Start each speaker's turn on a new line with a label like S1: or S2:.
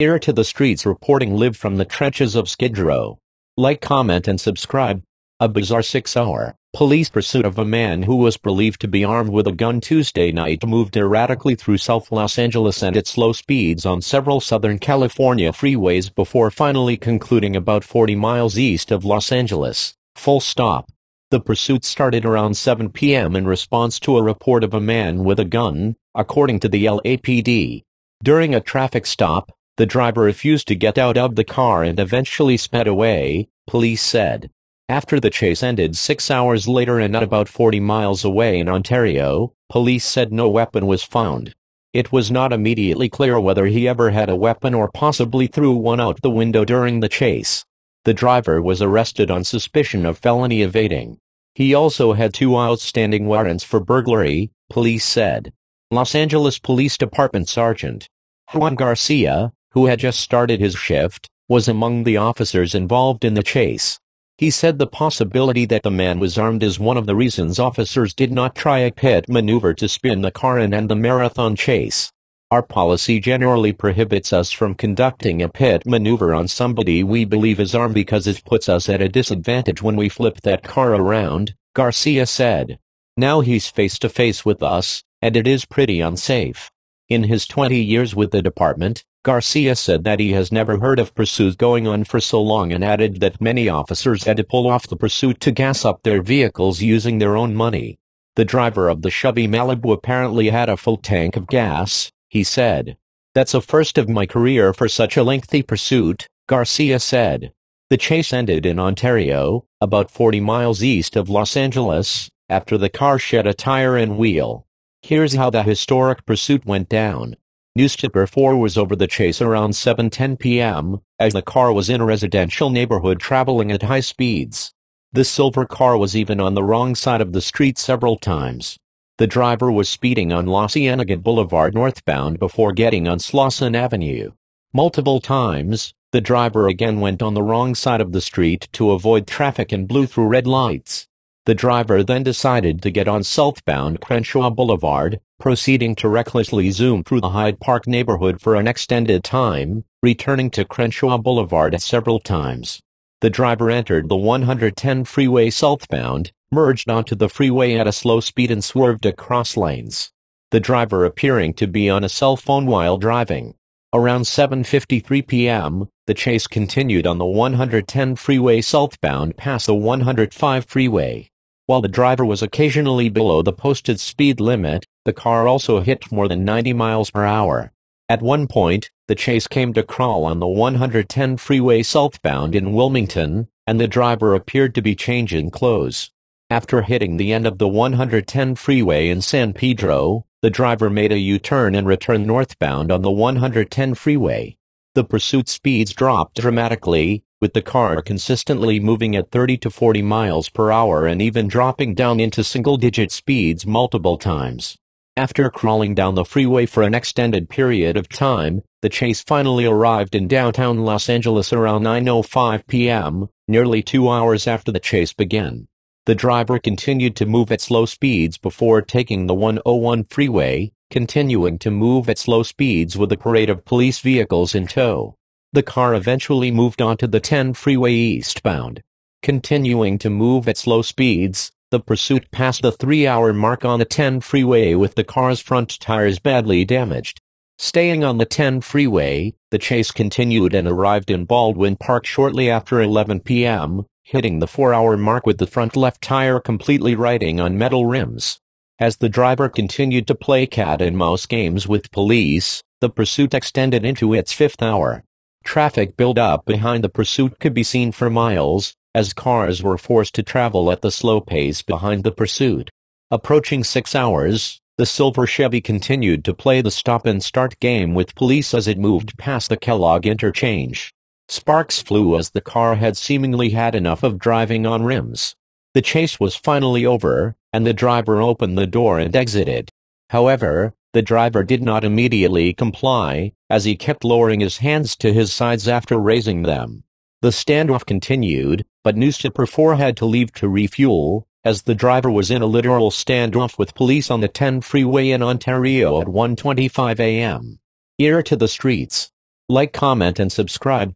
S1: Ear to the streets reporting live from the trenches of Skid Row. Like, comment and subscribe. A bizarre 6-hour police pursuit of a man who was believed to be armed with a gun Tuesday night moved erratically through South Los Angeles and at slow speeds on several Southern California freeways before finally concluding about 40 miles east of Los Angeles. Full stop. The pursuit started around 7 p.m. in response to a report of a man with a gun, according to the LAPD. During a traffic stop, the driver refused to get out of the car and eventually sped away, police said. After the chase ended 6 hours later and at about 40 miles away in Ontario, police said no weapon was found. It was not immediately clear whether he ever had a weapon or possibly threw one out the window during the chase. The driver was arrested on suspicion of felony evading. He also had 2 outstanding warrants for burglary, police said. Los Angeles Police Department Sergeant Juan Garcia, who had just started his shift, was among the officers involved in the chase. He said the possibility that the man was armed is one of the reasons officers did not try a pit maneuver to spin the car and end the marathon chase. Our policy generally prohibits us from conducting a pit maneuver on somebody we believe is armed because it puts us at a disadvantage when we flip that car around, Garcia said. Now he's face to face with us, and it is pretty unsafe. In his 20 years with the department, Garcia said that he has never heard of pursuits going on for so long and added that many officers had to pull off the pursuit to gas up their vehicles using their own money. The driver of the Chevy Malibu apparently had a full tank of gas, he said. That's a first of my career for such a lengthy pursuit, Garcia said. The chase ended in Ontario, about 40 miles east of Los Angeles, after the car shed a tire and wheel. Here's how the historic pursuit went down. Newspaper 4 was over the chase around 7:10 p.m., as the car was in a residential neighborhood traveling at high speeds. The silver car was even on the wrong side of the street several times. The driver was speeding on La Cienega Boulevard northbound before getting on Slauson Avenue. Multiple times, the driver again went on the wrong side of the street to avoid traffic and blew through red lights. The driver then decided to get on southbound Crenshaw Boulevard, proceeding to recklessly zoom through the Hyde Park neighborhood for an extended time, returning to Crenshaw Boulevard several times. The driver entered the 110 freeway southbound, merged onto the freeway at a slow speed and swerved across lanes. The driver appearing to be on a cell phone while driving. Around 7:53 p.m., the chase continued on the 110 freeway southbound past the 105 freeway. While the driver was occasionally below the posted speed limit, the car also hit more than 90 miles per hour. At one point, the chase came to crawl on the 110 freeway southbound in Wilmington, and the driver appeared to be changing clothes. After hitting the end of the 110 freeway in San Pedro, the driver made a U-turn and returned northbound on the 110 freeway. The pursuit speeds dropped dramatically, with the car consistently moving at 30 to 40 miles per hour and even dropping down into single-digit speeds multiple times. After crawling down the freeway for an extended period of time, the chase finally arrived in downtown Los Angeles around 9:05 p.m., nearly 2 hours after the chase began. The driver continued to move at slow speeds before taking the 101 freeway, continuing to move at slow speeds with a parade of police vehicles in tow. The car eventually moved onto the 10 freeway eastbound. Continuing to move at slow speeds, the pursuit passed the 3-hour mark on the 10 freeway with the car's front tires badly damaged. Staying on the 10 freeway, the chase continued and arrived in Baldwin Park shortly after 11 p.m., hitting the 4-hour mark with the front left tire completely riding on metal rims. As the driver continued to play cat-and-mouse games with police, the pursuit extended into its 5th hour. Traffic build-up behind the pursuit could be seen for miles, as cars were forced to travel at the slow pace behind the pursuit. Approaching 6 hours, the silver Chevy continued to play the stop-and-start game with police as it moved past the Kellogg interchange. Sparks flew as the car had seemingly had enough of driving on rims. The chase was finally over, and the driver opened the door and exited. However, the driver did not immediately comply, as he kept lowering his hands to his sides after raising them. The standoff continued, but Newspaper 4 had to leave to refuel, as the driver was in a literal standoff with police on the 10 freeway in Ontario at 1:25 a.m. Ear to the streets. Like, comment, and subscribe.